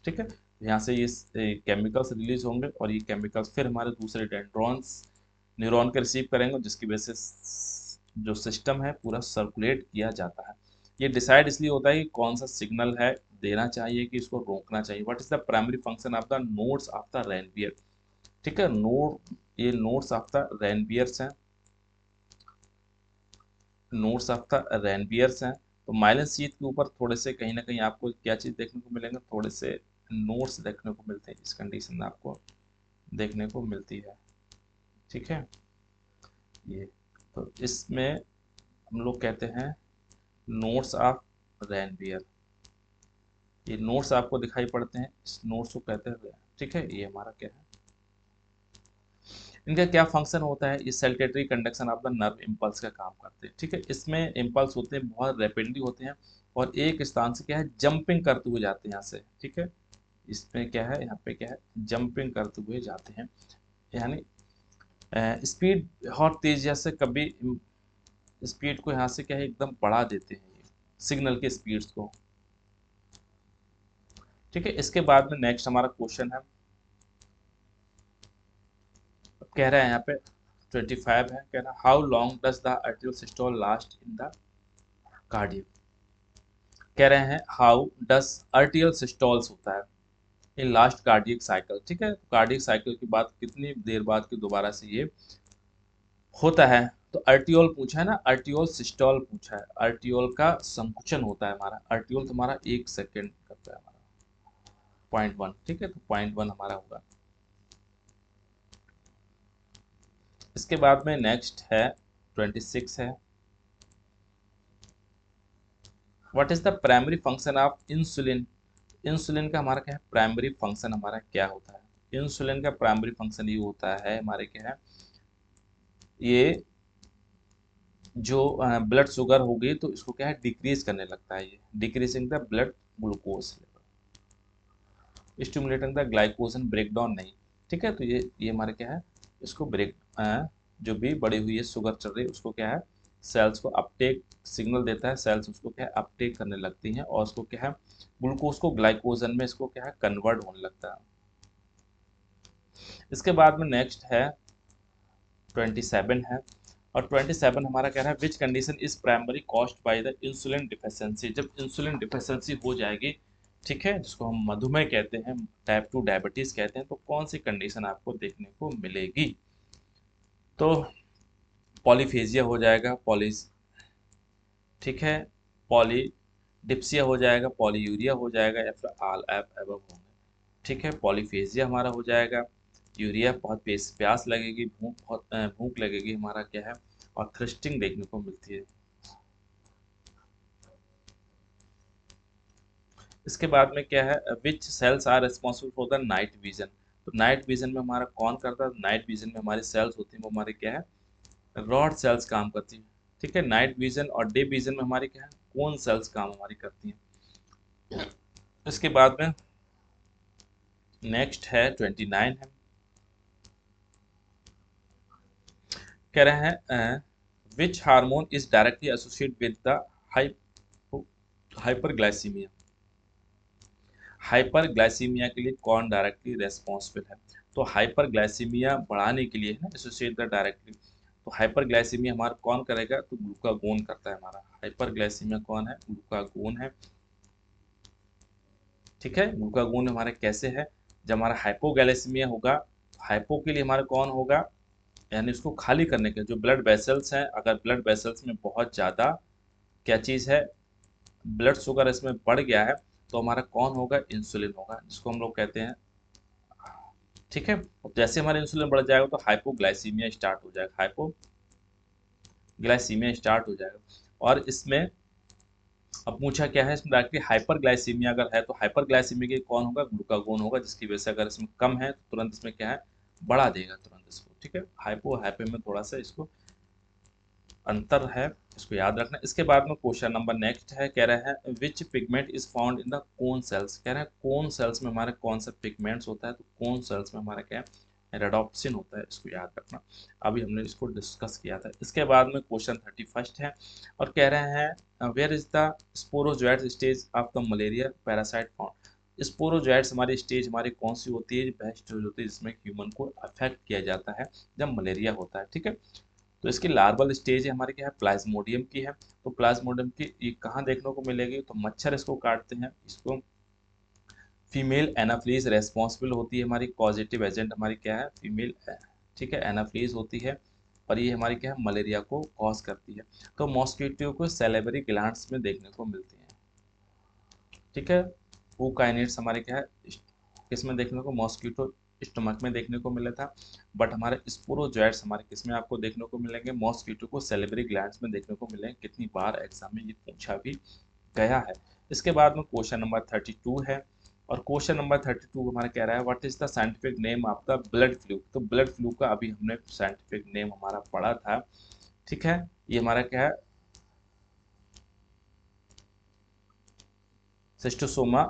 ठीक है। यहाँ से ये केमिकल्स रिलीज होंगे और ये केमिकल्स फिर हमारे दूसरे डेंड्रॉन्स न्यूरॉन के रिसीव करेंगे, जिसकी वजह से जो सिस्टम है पूरा सर्कुलेट किया जाता है। ये डिसाइड इसलिए होता है कि कौन सा सिग्नल है देना चाहिए कि इसको रोकना चाहिए। What is the primary function of the nodes of the Ranvier, ठीक है। ये नोड्स ऑफ द रेनवियर्स हैं, नोड्स ऑफ द रेनवियर्स हैं। तो माइलन शीथ के ऊपर थोड़े से कहीं ना कहीं आपको क्या चीज़ देखने को मिलेंगे, थोड़े से नोट्स देखने को मिलते हैं, इस कंडीशन में आपको देखने को मिलती है, ठीक है। ये तो इसमें हम लोग कहते हैं नोट्स ऑफ रेनवियर, ये नोट्स आपको दिखाई पड़ते हैं, इस नोट्स को कहते हैं, ठीक है। ये हमारा क्या है, इनका क्या फंक्शन होता है, ये saltatory conduction of the nerve impulse का काम करते हैं, ठीक है। इसमें इम्पल्स होते हैं, बहुत रैपिडली होते हैं और एक स्थान से क्या है जंपिंग करते हुए जाते हैं यहाँ से, ठीक है। इसमें क्या है, यहाँ पे क्या है, जंपिंग करते हुए जाते हैं, यानी स्पीड बहुत तेज, जैसे कभी स्पीड को यहाँ से क्या है एकदम बढ़ा देते हैं ये सिग्नल के स्पीड्स को, ठीक है। इसके बाद में नेक्स्ट हमारा क्वेश्चन है, कह रहा है यहाँ पे 25 है, कह रहा है how long does the आर्टियल systole last in the cardiac, कह रहे हैं हाउ डज आर्टियल सिस्टोल्स होता है इन लास्ट कार्डियक साइकिल, ठीक है। कार्डियक साइकिल की बात कितनी देर बाद की दोबारा से ये होता है, तो अर्टियोल पूछा है ना, अर्टियोल सिस्टोल पूछा है, अर्टियोल का संकुचन होता है हमारा, अर्टियोल तुम्हारा 1 सेकेंड करता है हमारा 0.1, ठीक है। तो 0.1 हमारा होगा। इसके बाद में नेक्स्ट है 26 है, what is the primary function of insulin, insulin का हमारा क्या है, प्राइमरी फंक्शन हमारा क्या होता है, इंसुलिन का प्राइमरी फंक्शन ये होता है हमारे क्या है, ये जो ब्लड शुगर होगी तो इसको क्या है डिक्रीज करने लगता है, ये decreasing the blood glucose level, stimulating the glycogen breakdown नहीं, ठीक है। तो ये हमारे क्या है, इसको ब्रेक जो भी बढ़ी हुई है शुगर चल रही है उसको क्या है, सेल्स को अपटेक सिग्नल देता है, सेल्स उसको क्या है अपटेक करने लगती हैं और उसको क्या है ग्लूकोज को ग्लाइकोजन में इसको क्या है कन्वर्ट होने लगता है। इसके बाद में नेक्स्ट है 27 है, और 27 हमारा कह रहा है which condition is primary caused by the insulin deficiency, जब इंसुलिन डिफिशिएंसी हो जाएगी, ठीक है, जिसको हम मधुमेह कहते हैं, टाइप 2 डायबिटीज कहते हैं, तो कौन सी कंडीशन आपको देखने को मिलेगी, तो पॉलीफेजिया हो जाएगा, ठीक है, पॉलीडिप्सिया हो जाएगा, पॉलीयूरिया हो जाएगा, या फिर ऑल एब एबव होंगे, ठीक है। पॉलीफेजिया हमारा हो जाएगा, यूरिया बहुत प्यास लगेगी, भूख लगेगी हमारा क्या है, और थ्रस्टिंग देखने को मिलती है। इसके बाद में क्या है, which cells are responsible for the night vision, तो नाइट विजन में हमारा कौन करता है, नाइट विजन में हमारी सेल्स होती हैं वो हमारे क्या है, रॉड सेल्स काम करती हैं, ठीक है। नाइट विजन और डे विजन में हमारी क्या है, कौन सेल्स काम हमारी करती हैं। इसके बाद में नेक्स्ट है 29 है, कह रहे हैं which hormone is directly associate with the hyperglycaemia, hyperglycaemia के लिए कौन डायरेक्टली रेस्पॉन्सिबल है, तो हाइपरग्लाइसीमिया बढ़ाने के लिए है ना एसोसिएट द डायरेक्टली, तो हाइपरग्लाइसीमिया हमारा कौन करेगा, तो ग्लूकागोन करता है हमारा, हाइपरग्लाइसीमिया कौन है, ग्लूकागोन है, ठीक है। ग्लूकागोन हमारा कैसे है, जब हमारा हाइपोग्लाइसीमिया होगा, हाइपो के लिए हमारा कौन होगा, यानी उसको खाली करने के जो ब्लड वेसल्स हैं, अगर ब्लड वेसल्स में बहुत ज़्यादा क्या चीज़ है, ब्लड शुगर इसमें बढ़ गया है, तो हमारा कौन होगा, इंसुलिन होगा, जिसको हम लोग कहते हैं, ठीक है। जैसे हमारा इंसुलिन बढ़ जाएगा तो हाइपोग्लाइसीमिया स्टार्ट हो जाएगा, हाइपोग्लाइसीमिया स्टार्ट हो जाएगा, और इसमें अब पूछा क्या है इसमें डायरेक्टली हाइपरग्लाइसीमिया अगर है तो हाइपरग्लाइसीमिया के कौन होगा, ग्लूकागोन होगा, जिसकी वजह से अगर इसमें कम है तो तुरंत इसमें क्या है, बढ़ा देगा तुरंत इसको। ठीक है, हाइपो हाइपे में थोड़ा सा इसको अंतर है, इसको याद रखना। इसके बाद में क्वेश्चन नंबर नेक्स्ट है, कह रहा है which pigment is found in the cone cells. कह रहा है कोन सेल्स में हमारे कौन सा पिगमेंट्स होता है, तो कोन सेल्स में हमारा क्या है, रेडोप्सिन होता है, इसको याद रखना। अभी हमने इसको डिस्कस किया था। इसके बाद में क्वेश्चन 31 है और कह रहे हैं where is the sporozoite stage of the malaria parasite found. Sporozoites हमारी स्टेज हमारी कौन सी होती है, वह स्टेज होती है जिसमें ह्यूमन को अफेक्ट किया जाता है जब मलेरिया होता है। ठीक है, तो इसकी लार्वल स्टेज है हमारे क्या है, प्लाज्मोडियम की है। तो प्लाज्मोडियम की ये कहाँ देखने को मिलेगी, तो मच्छर इसको काटते हैं, इसको फीमेल एनाफ्लीज रेस्पॉन्सिबल होती है, हमारी पॉजिटिव एजेंट हमारी क्या है, फीमेल, ठीक है, एनाफ्लीज होती है, और ये हमारी क्या है, मलेरिया को कॉज करती है। तो मॉस्किटो को सैलिवरी ग्लैंड्स में देखने को मिलती है। ठीक है, ऊकाइनेट्स हमारे क्या है, किसमें देखने को, मॉस्किटो स्टमक में देखने को मिला था, बट हमारे स्पोरोजोइट्स हमारे किसमें आपको देखने को मिलेंगे, मॉस्किटो को सैलिवरी ग्लैंड्स में देखने को मिलेंगे। कितनी बार एग्जाम में ये पूछा भी गया है। इसके बाद में क्वेश्चन नंबर 32 है और क्वेश्चन नंबर 32 हमारा कह रहा है what is the scientific name of the blood flu. तो ब्लड फ्लू का अभी हमने साइंटिफिक नेम हमारा पढ़ा था। ठीक है, ये हमारा क्या है, सिस्टोसोमा,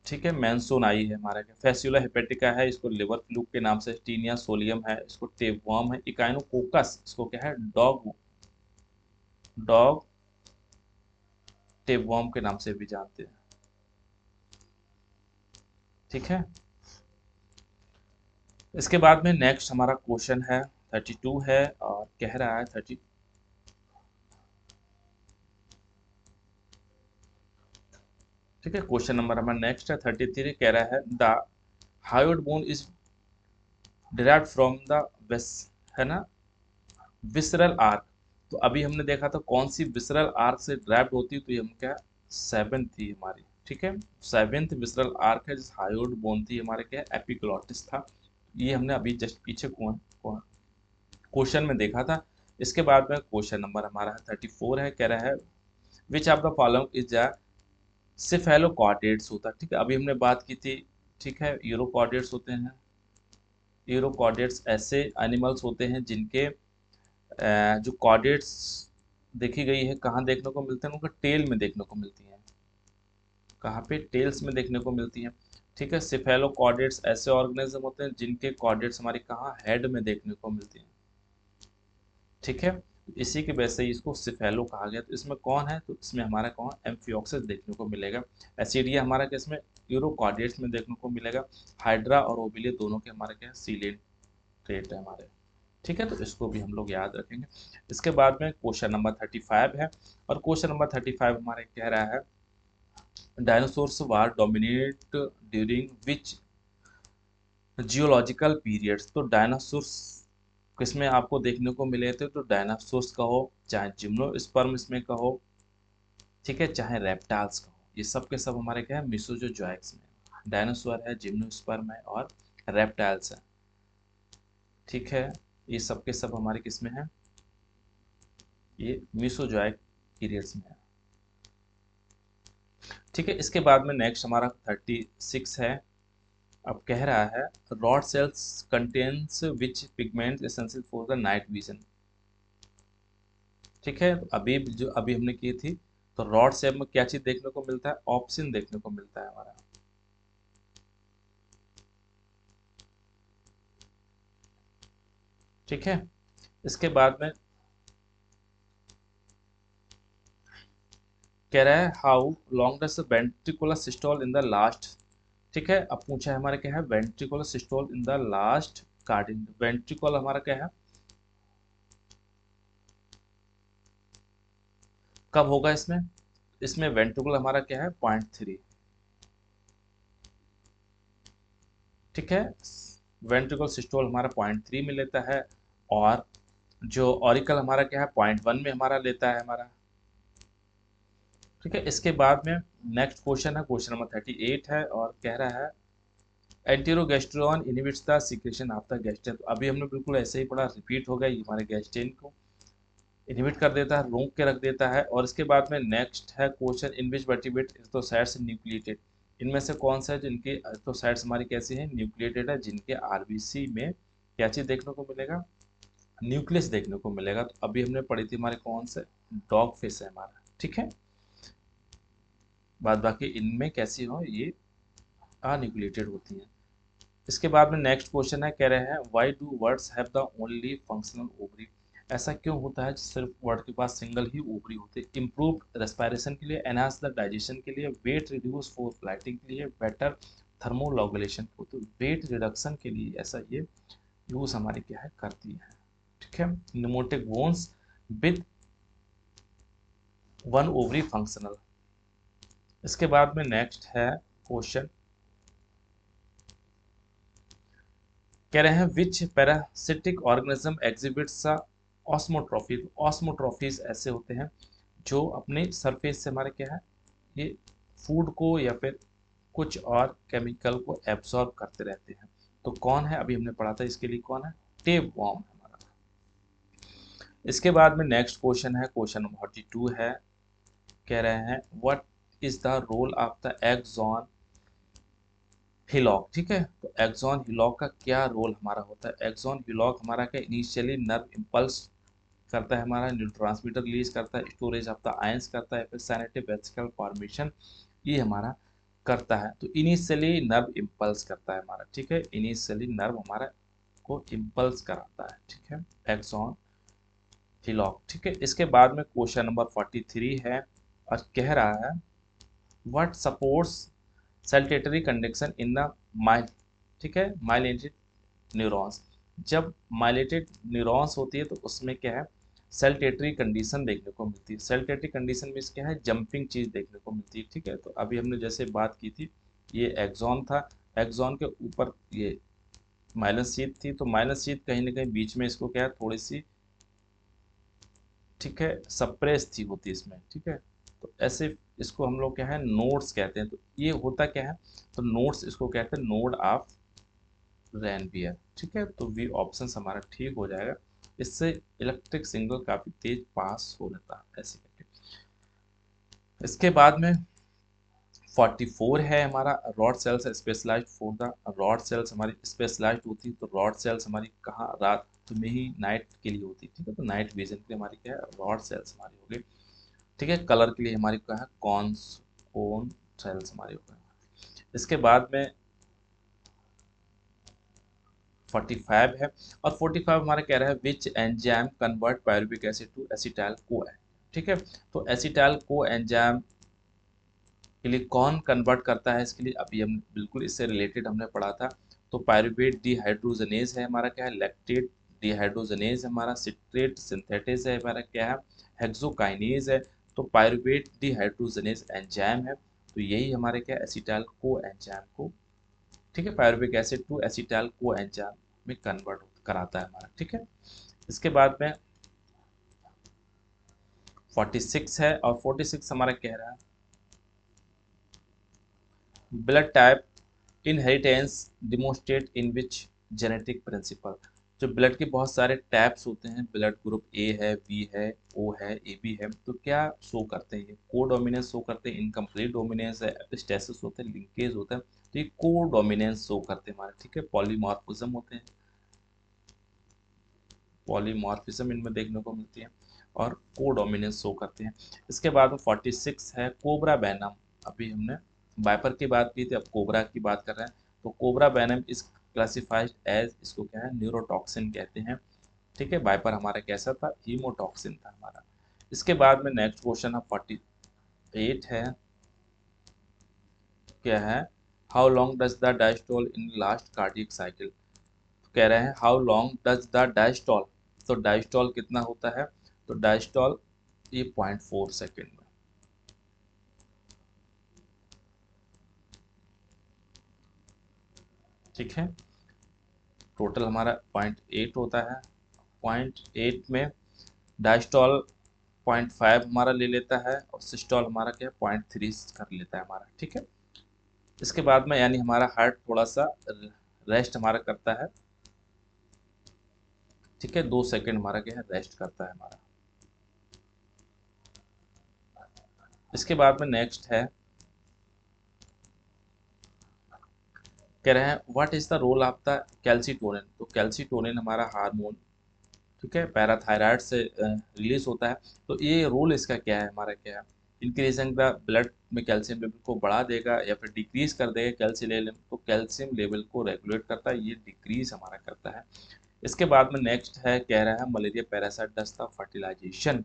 ठीक है, मैंसोनाई है हमारा क्या, फैस्युला हेपेटिका है, इसको लिवर फ्लू के नाम से, टीनिया सोलियम है, इसको टेपवर्म है, इकाइनोकोकस इसको क्या है, डॉग डॉग टेपवर्म के नाम से भी जानते हैं। ठीक है, इसके बाद में नेक्स्ट हमारा क्वेश्चन है 32 है और कह रहा है 30, ठीक है, क्वेश्चन नंबर हमारा नेक्स्ट है 33, कह रहा है the hyoid bone is derived from the वेस, है ना, विसरल आर्क। तो अभी हमने देखा था कौन सी विसरल आर्क से डिराइव्ड होती है, तो ये हम क्या, सेवेंथ थी हमारी। ठीक है, सेवेंथ विसरल आर्क है, जिस हायोड बोन थी हमारे क्या, एपिग्लॉटिस था। ये हमने अभी जस्ट पीछे क्वेश्चन में देखा था। इसके बाद में क्वेश्चन नंबर हमारा 34 है, कह रहा है which of the following is a cephalochordates होता है। ठीक है, अभी हमने बात की थी, ठीक है, यूरोकॉर्डेट्स होते हैं। यूरोकॉर्डेट्स ऐसे एनिमल्स होते हैं जिनके जो कॉर्डेट्स देखी गई है कहाँ देखने को मिलते हैं, उनका टेल में देखने को मिलती हैं। कहाँ पे, टेल्स में देखने को मिलती हैं। ठीक है, सिफेलोकॉर्डेट्स ऐसे ऑर्गेनिज्म होते हैं जिनके कॉर्डेट्स हमारी कहाँ, हेड में देखने को मिलती हैं। ठीक है, इसी के वजह से इसको सिफेलो कहा गया। तो इसमें कौन है, तो इसमें हमारा कौन, एम्फियोक्सिस देखने को मिलेगा। एसिडिया हमारा क्या, इसमें यूरोकॉर्डेट्स में देखने को मिलेगा। हाइड्रा और ओबिलिया दोनों के हमारे क्या, सीलेंट ट्रेट है हमारे। ठीक है, तो इसको भी हम लोग याद रखेंगे। इसके बाद में क्वेश्चन नंबर 35 है और क्वेश्चन नंबर 35 हमारे कह रहा है dinosaurs war dominate during which geological periods. तो डायनासोर्स किसमें आपको देखने को मिले थे, तो डायनासोर्स कहो, चाहे जिम्नोस्पर्म्स में कहो, ठीक है, चाहे रेप्टाइल्स कहो, ये सब के सब हमारे क्या है, मेसोजोइक्स में। डायनासोर है, जिम्नोस्पर्म है और रेप्टाइल्स है। ठीक है, ये सब के सब हमारे किस में है, ये मेसोजोइक पीरियड्स में है। ठीक है, इसके बाद में नेक्स्ट हमारा 36 है। अब कह रहा है rod sales contains which pigment essential for the night vision. ठीक है, तो अभी जो अभी हमने की थी, तो रॉड सेल में क्या चीज देखने को मिलता है, ऑप्सिन देखने को मिलता है हमारा। ठीक है, इसके बाद में कह रहा है how long does ventricular systole in the last. ठीक है, अब पूछा है हमारा क्या है, ventricular systole in the last कार्डिन। Ventricle हमारा क्या है, कब होगा इसमें, इसमें वेंट्रिकल हमारा क्या है, 0.3। ठीक है, वेंट्रिकल सिस्टोल हमारा 0.3 में लेता है और जो ऑरिकल हमारा क्या है, 0.1 में हमारा लेता है हमारा। ठीक है, इसके बाद में नेक्स्ट क्वेश्चन है, क्वेश्चन नंबर 38 है और कह रहा है enterogastrone inhibits the secretion of the gastrin. तो अभी हमने बिल्कुल ऐसे ही पढ़ा, रिपीट हो गया ये हमारे गैस्ट्रेन को। इनहिबिट कर देता है, रोक के रख देता है। और इसके बाद में नेक्स्ट है क्वेश्चन, इन विच वर्टिब्रेट एस्थोसाइट्स न्यूक्लिएटेड, इनमें से कौन सा है जिनकी एस्थोसाइट्स हमारी कैसी है, न्यूक्लिएटेड है, जिनके आरबीसी में क्या चीज देखने को मिलेगा, न्यूक्लियस देखने को मिलेगा। तो अभी हमने पढ़ी थी हमारे कौन से, डॉग फिश है हमारा, ठीक है। बाद बाकी इनमें कैसी हो, ये न्यूक्लिएटेड होती हैं। इसके बाद में नेक्स्ट क्वेश्चन है, कह रहे हैं why do words have the only functional ovary, ऐसा क्यों होता है सिर्फ वर्ड के पास सिंगल ही ओवरी होते हैं। इम्प्रूव्ड रेस्पिरेशन के लिए, एनहांस द डाइजेशन के लिए, वेट रिड्यूस फॉर फ्लाइटिंग के लिए, बेटर थर्मोलॉगुलेशन को, तो वेट रिडक्शन के लिए ऐसा ये यूज हमारी क्या है करती है, ठीक है। Nematic bones with one ovary functional. इसके बाद में नेक्स्ट है क्वेश्चन, कह रहे हैं which parasitic organism exhibits osmotrophy. Osmotrophies ऐसे होते हैं जो अपने सरफेस से हमारे क्या है, ये फूड को या फिर कुछ और केमिकल को एब्जॉर्ब करते रहते हैं। तो कौन है, अभी हमने पढ़ा था इसके लिए कौन है, टेप वॉर्म हमारा। इसके बाद में नेक्स्ट क्वेश्चन है, क्वेश्चन नंबर 42 है, कह रहे हैं what is the role of the axon hillock, ठीक है। तो एक्सॉन हिलॉक का क्या रोल हमारा होता है, एक्सॉन हिलॉक हमारा क्या इनिशियली नर्व इम्पल्स करता है, हमारा न्यूरोट्रांसमीटर रिलीज करता है, स्टोरेज ऑफ द आयंस करता है, फिर सिनेप्टिक वेसिकल फॉर्मेशन ये हमारा करता है। तो इनिशियली नर्व इम्पल्स करता है हमारा, ठीक है, इनिशियली नर्व हमारा को इम्पल्स कराता है, ठीक है, एक्सॉन हिलॉक, ठीक है। इसके बाद में क्वेश्चन नंबर 43 है और कह रहा है what supports saltatory conduction in the mile, ठीक है, माइलेटेड न्यूरॉन्स। जब माइलेटेड न्यूरॉन्स होती है तो उसमें क्या है, सेल्टेटरी कंडीशन देखने को मिलती है। सेल्टेटरी कंडीशन में क्या है, जंपिंग चीज देखने को मिलती है, ठीक है। तो अभी हमने जैसे बात की थी, ये एक्सॉन था, एक्सॉन के ऊपर ये माइलस शीथ थी, तो माइलस शीथ कहीं ना कहीं बीच में इसको क्या है थोड़ी सी, ठीक है, सप्रेस थी होती इसमें, ठीक है। तो ऐसे इसको हम लोग क्या है नोड्स कहते हैं। तो ये होता क्या है, तो नोड्स इसको कहते हैं नोड ऑफ रैनवियर, ठीक है। तो वी ऑप्शन हमारा ठीक हो जाएगा, इससे इलेक्ट्रिक सिग्नल काफी तेज पास हो जाता है ऐसे करके। इसके बाद में 44 है हमारा, rod cells specialized for the, rod cells हमारी स्पेशलाइज्ड होती है। तो रॉड सेल्स हमारी कहाँ, रात में ही नाइट के लिए होती है, ठीक है। तो नाइट विजन के लिए हमारी क्या है, रॉड सेल्स हमारी हो गई, ठीक है। कलर के लिए हमारी क्या है, कोन सेल्स हमारी हो गई। इसके बाद में 45 है और 45 हमारा कह रहा है which enzyme convert pyruvic acid to acetyl को, ठीक है। तो एसिटाइल को एंजाइम के लिए कौन कन्वर्ट करता है, इसके लिए अभी हम बिल्कुल इससे रिलेटेड हमने पढ़ा था। तो पायरुवेट डिहाइड्रोजनेज है हमारा क्या है, लैक्टेट डिहाइड्रोजनेज हमारा, सिट्रेट सिंथेटेज है हमारा क्या है, हेक्सोकाइनेज है। तो पायरुवेट डिहाइड्रोजनेज एंजाइम है, तो यही हमारे क्या एसिटाइल को एंजाइम को, ठीक है, पायरुविक एसिड टू एसिटाइल को एंजाइम में कन्वर्ट कराता है हमारा, ठीक है। इसके बाद में 46 है और 46 हमारा कह रहा है ब्लड टाइप इनहेरिटेंस डिमोन्स्ट्रेट इन विच जेनेटिक प्रिंसिपल। जो ब्लड के बहुत सारे टाइप्स होते हैं, ब्लड ग्रुप ए है, बी है, ओ है, ए बी है, तो क्या शो करते हैं, को डोमिनेंस शो करते हैं, इनकम्प्लीट डोमिनेंस है, एपिस्टेसिस होते हैं, लिंकेज होता है। तो ये को डोमिनेंस शो करते हैं हमारे, ठीक है। पॉलीमॉर्फिज्म होते हैं, पॉलीमॉर्फिज्म इनमें देखने को मिलती है और को डोमिनेंस शो करते हैं। इसके बाद में 46 है कोबरा वेनम। अभी हमने वाइपर की बात की थी, अब कोबरा की बात कर रहे हैं। तो cobra venom is classified as, इसको क्या है न्यूरोटॉक्सिन कहते हैं, ठीक है। वाइपर हमारा कैसा था, हीमोटॉक्सिन था हमारा। इसके बाद में नेक्स्ट क्वेश्चन है 48 है, क्या है how long does the diastole in last cardiac cycle. कह रहे हैं how long does the diastole, तो डायस्टॉल कितना होता है, तो डायस्टॉल ये 0.4 सेकेंड में, ठीक है। टोटल हमारा 0.8 होता है, 0.8 में डायस्टॉल 0.5 हमारा ले लेता है और सिस्टॉल हमारा क्या है 0.3 कर लेता है हमारा, ठीक है। इसके बाद में यानी हमारा हार्ट थोड़ा सा रेस्ट हमारा करता है, ठीक है, 2 सेकेंड हमारा क्या है रेस्ट करता है हमारा। इसके बाद में नेक्स्ट है, कह रहे हैं what is the role of the calcitonin. तो कैल्सीटोनिन हमारा हार्मोन, ठीक है, पैराथायराइड से रिलीज होता है। तो ये रोल इसका क्या है, हमारा क्या है, इंक्रीजिंग द ब्लड में कैल्शियम लेवल को बढ़ा देगा या फिर डिक्रीज कर देगा कैल्शियम लेवल। तो कैल्शियम लेवल को रेगुलेट करता है, ये डिक्रीज हमारा करता है। इसके बाद में नेक्स्ट है, कह रहा है malaria parasite does the fertilization.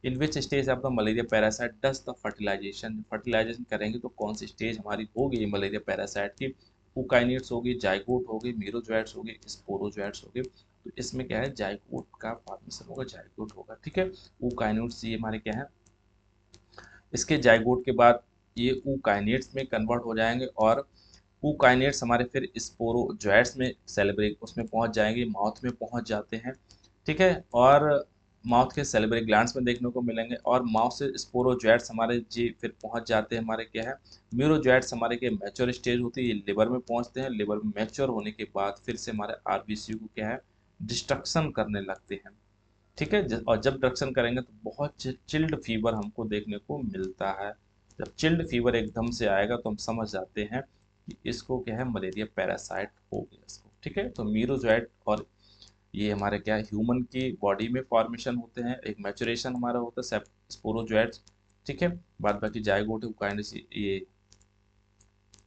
In which stage of the malaria parasite does the fertilization. Fertilization करेंगे तो कौन सी स्टेज हमारी होगी मलेरिया पैरासाइट की, यूकाइनिट्स होगी, जाइगोट होगी, मीरोजोइट्स होगी, स्पोरोजोइट्स होगी। तो इसमें क्या है, जाइगोट का फॉर्मेशन होगा, जाइगोट होगा, ठीक है। यूकाइनिट्स ये हमारे क्या है, इसके जाइगोट के बाद ये यूकाइनेट्स में कन्वर्ट हो जाएंगे और यूकाइनेट्स हमारे फिर स्पोरोजोइट्स में सेलेब्रेट उसमें पहुंच जाएंगे, माउथ में पहुंच जाते हैं, ठीक है। और माउथ के सेलेब्री ग्लैंड्स में देखने को मिलेंगे और माउथ से स्पोरोजोइट्स हमारे जी फिर पहुंच जाते हैं, हमारे क्या है, म्यूरोजोइट्स हमारे के मैच्योर स्टेज होती है, ये लिवर में पहुंचते हैं। लिवर में मैच्योर होने के बाद फिर से हमारे आरबीसी को क्या है, डिस्ट्रक्शन करने लगते हैं, ठीक है। और जब डिस्ट्रक्शन करेंगे तो बहुत चिल्ड फीवर हमको देखने को मिलता है। जब चिल्ड फीवर एकदम से आएगा तो हम समझ जाते हैं कि इसको क्या है, मलेरिया पैरासाइट हो गया इसको, ठीक है। तो मीरोजोइट और ये हमारे क्या ह्यूमन की बॉडी में फॉर्मेशन होते हैं, एक मैचुरेशन हमारा होता है स्पोरोजोइट्स, ठीक है। बाद बाकी जाइगोट काइंड ये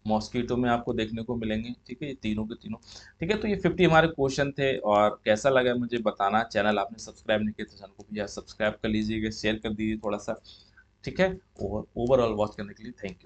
मॉस्किटो में आपको देखने को मिलेंगे, ठीक है, ये तीनों के तीनों, ठीक है। तो ये 50 हमारे क्वेश्चन थे और कैसा लगा मुझे बताना। चैनल आपने सब्सक्राइब नहीं किया तो चैनल को भैया सब्सक्राइब कर लीजिएगा, शेयर कर दीजिए थोड़ा सा, ठीक है। और ओवरऑल वॉच करने के लिए थैंक यू।